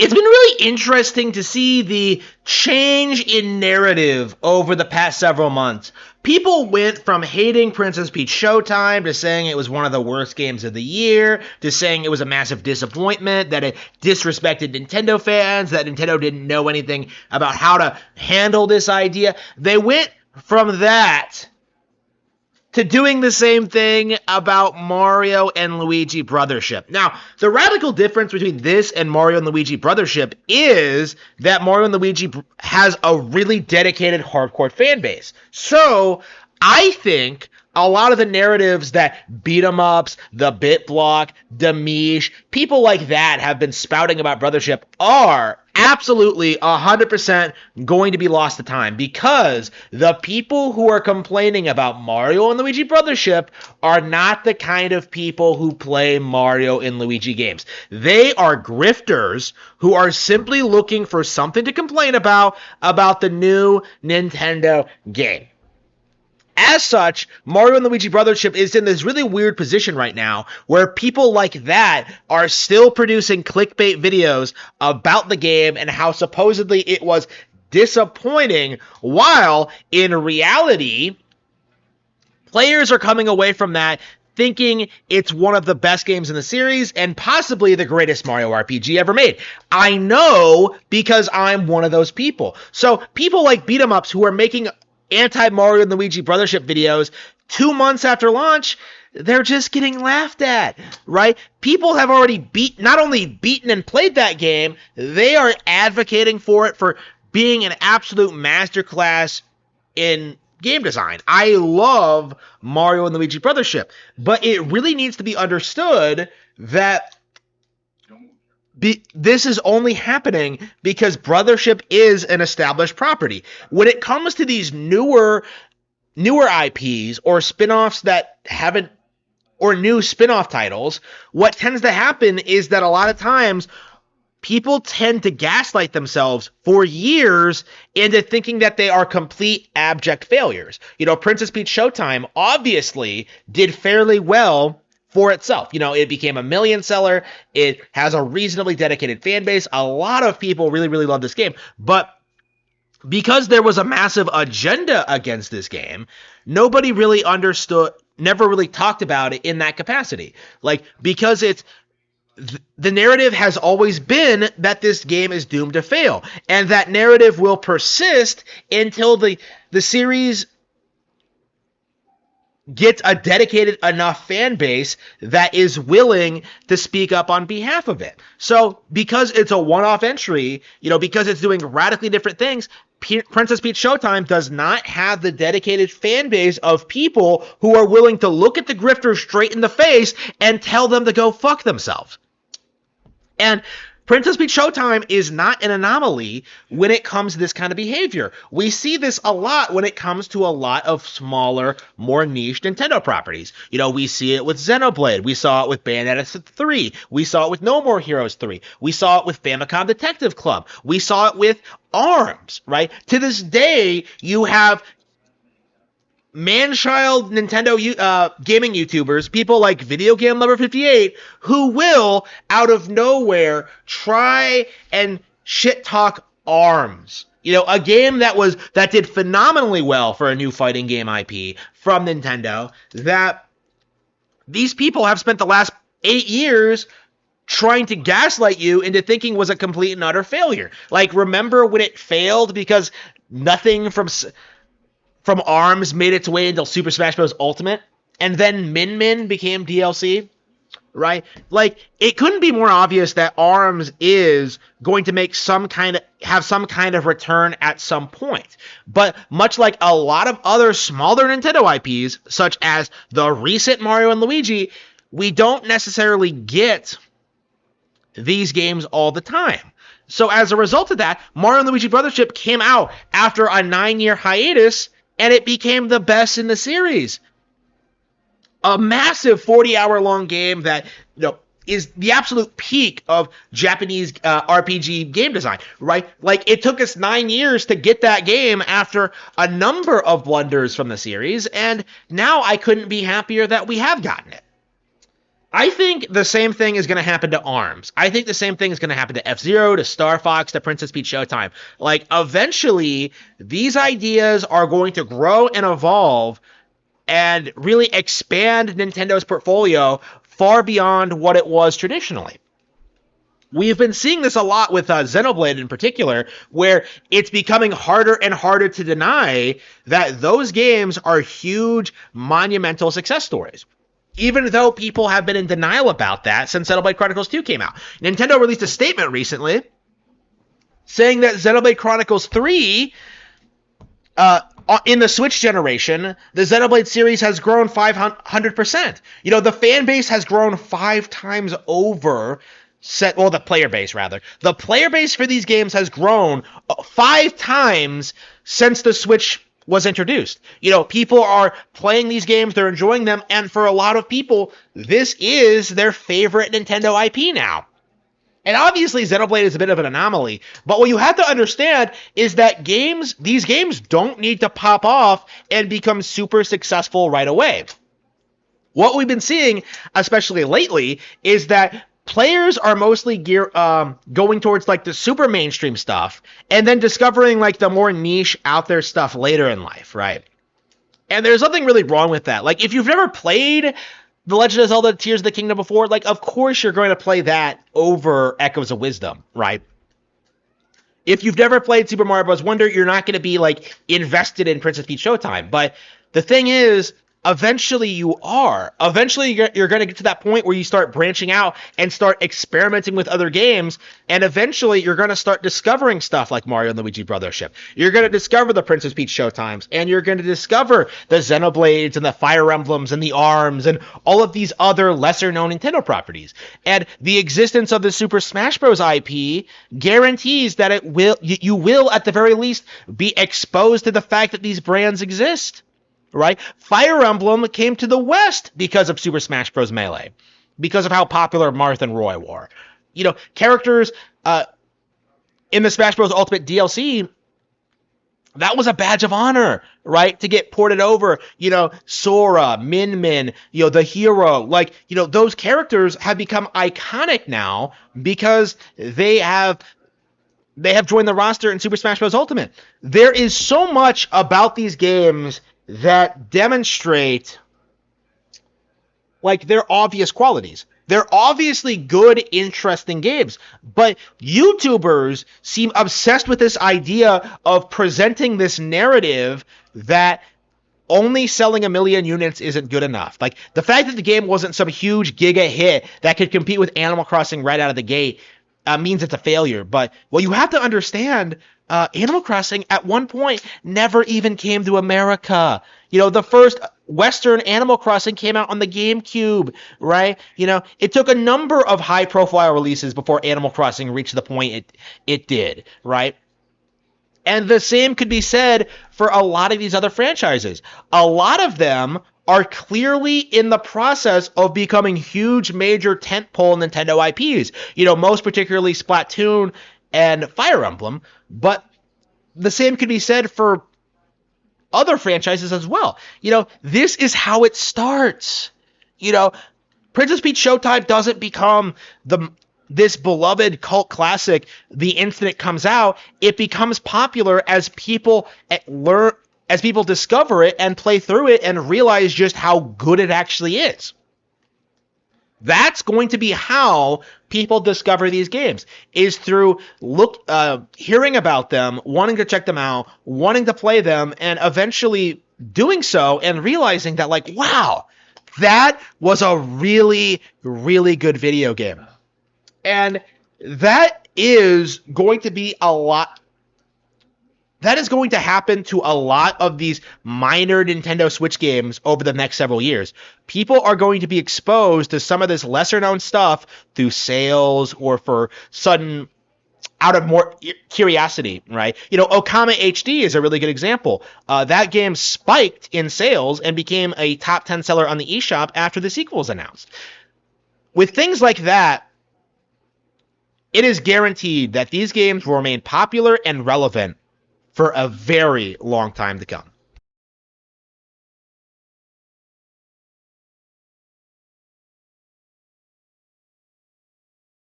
it's been really interesting to see the change in narrative over the past several months. People went from hating Princess Peach Showtime to saying it was one of the worst games of the year, to saying it was a massive disappointment, that it disrespected Nintendo fans, that Nintendo didn't know anything about how to handle this idea. They went from that to doing the same thing about Mario and Luigi Brothership. Now, the radical difference between this and Mario and Luigi Brothership is that Mario and Luigi has a really dedicated hardcore fan base. So, I think a lot of the narratives that beat 'em ups, the BitBlock, Demish, people like that have been spouting about Brothership are absolutely 100% going to be lost to time, because the people who are complaining about Mario and Luigi Brothership are not the kind of people who play Mario and Luigi games. They are grifters who are simply looking for something to complain about the new Nintendo game. As such, Mario and Luigi Brothership is in this really weird position right now where people like that are still producing clickbait videos about the game and how supposedly it was disappointing, while in reality, players are coming away from that thinking it's one of the best games in the series and possibly the greatest Mario RPG ever made. I know, because I'm one of those people. So people like Beat 'em Ups who are making anti-Mario and Luigi Brothership videos 2 months after launch, they're just getting laughed at, right? People have already not only beaten and played that game, they are advocating for it for being an absolute masterclass in game design. I love Mario and Luigi Brothership, but it really needs to be understood that this is only happening because Brothership is an established property. When it comes to these newer IPs or spin-offs that haven't, or new spin-off titles, what tends to happen is that a lot of times people tend to gaslight themselves for years into thinking that they are complete abject failures. You know, Princess Peach Showtime obviously did fairly well for itself. You know, it became a million seller. It has a reasonably dedicated fan base. A lot of people really, really love this game. But because there was a massive agenda against this game, nobody really understood, never really talked about it in that capacity. Like, because the narrative has always been that this game is doomed to fail. And that narrative will persist until the series gets a dedicated enough fan base that is willing to speak up on behalf of it. So, because it's a one-off entry, you know, because it's doing radically different things, Princess Peach Showtime does not have the dedicated fan base of people who are willing to look at the grifters straight in the face and tell them to go fuck themselves. And Princess Peach Showtime is not an anomaly when it comes to this kind of behavior. We see this a lot when it comes to a lot of smaller, more niche Nintendo properties. You know, we see it with Xenoblade. We saw it with Bayonetta 3. We saw it with No More Heroes 3. We saw it with Famicom Detective Club. We saw it with ARMS, right? To this day, you have man-child Nintendo gaming YouTubers, people like Video Game Lover 58, who will, out of nowhere, try and shit-talk ARMS. You know, a game that did phenomenally well for a new fighting game IP from Nintendo, that these people have spent the last 8 years trying to gaslight you into thinking was a complete and utter failure. Like, remember when it failed because nothing from ARMS made its way into Super Smash Bros. Ultimate, and then Min Min became DLC, right? Like, it couldn't be more obvious that ARMS is going to have some kind of return at some point. But much like a lot of other smaller Nintendo IPs, such as the recent Mario and Luigi, we don't necessarily get these games all the time. So as a result of that, Mario and Luigi Brothership came out after a 9-year hiatus, and it became the best in the series. A massive 40-hour-long game that, you know, is the absolute peak of Japanese RPG game design, right? Like, it took us 9 years to get that game after a number of blunders from the series, and now I couldn't be happier that we have gotten it. I think the same thing is going to happen to ARMS. I think the same thing is going to happen to F-Zero, to Star Fox, to Princess Peach Showtime. Like, eventually, these ideas are going to grow and evolve and really expand Nintendo's portfolio far beyond what it was traditionally. We've been seeing this a lot with Xenoblade in particular, where it's becoming harder and harder to deny that those games are huge, monumental success stories. Even though people have been in denial about that since Xenoblade Chronicles 2 came out. Nintendo released a statement recently saying that Xenoblade Chronicles 3, in the Switch generation, the Xenoblade series has grown 500%. You know, the fan base has grown 5 times over. The player base, rather. The player base for these games has grown 5 times since the Switch was introduced. You know, people are playing these games, they're enjoying them, and for a lot of people, this is their favorite Nintendo IP now. And obviously, Xenoblade is a bit of an anomaly, but what you have to understand is that these games don't need to pop off and become super successful right away. What we've been seeing, especially lately, is that players are mostly going towards like the super mainstream stuff and then discovering like the more niche out there stuff later in life, right? And there's nothing really wrong with that. Like, if you've never played The Legend of Zelda Tears of the Kingdom before, like, of course you're going to play that over Echoes of Wisdom, right? If you've never played Super Mario Bros. Wonder, you're not going to be like invested in Princess Peach Showtime. But the thing is, eventually you are. Eventually you're going to get to that point where you start branching out and start experimenting with other games, and eventually you're going to start discovering stuff like Mario and Luigi Brothership. You're going to discover the Princess Peach Showtimes, and you're going to discover the Xenoblades and the Fire Emblems and the ARMS and all of these other lesser-known Nintendo properties. And the existence of the Super Smash Bros. IP guarantees that you will, at the very least, be exposed to the fact that these brands exist. Right? Fire Emblem came to the West because of Super Smash Bros. Melee, because of how popular Marth and Roy were. You know, characters in the Smash Bros. Ultimate DLC, that was a badge of honor, right? To get ported over. You know, Sora, Min Min, you know, the hero, like, you know, those characters have become iconic now because they have joined the roster in Super Smash Bros. Ultimate. There is so much about these games that demonstrate like their obvious qualities. They're obviously good, interesting games, but YouTubers seem obsessed with this idea of presenting this narrative that only selling 1 million units isn't good enough. Like, the fact that the game wasn't some huge giga hit that could compete with Animal Crossing right out of the gate means it's a failure. But what you have to understand, Animal Crossing at one point never even came to America. You know, the first Western Animal Crossing came out on the GameCube, right? You know, it took a number of high-profile releases before Animal Crossing reached the point it did, right? And the same could be said for a lot of these other franchises. A lot of them are clearly in the process of becoming huge, major tentpole Nintendo IPs. You know, most particularly Splatoon and Fire Emblem, but the same could be said for other franchises as well. You know, this is how it starts. You know, Princess Peach Showtime doesn't become this beloved cult classic the instant it comes out. It becomes popular as people discover it and play through it and realize just how good it actually is. That's going to be how people discover these games, is through hearing about them, wanting to check them out, wanting to play them, and eventually doing so and realizing that, like, wow, that was a really, really good video game. And that is going to be that is going to happen to a lot of these minor Nintendo Switch games over the next several years. People are going to be exposed to some of this lesser-known stuff through sales or for sudden, out of more curiosity, right? You know, Okami HD is a really good example. That game spiked in sales and became a top 10 seller on the eShop after the sequel was announced. With things like that, it is guaranteed that these games will remain popular and relevant for a very long time to come.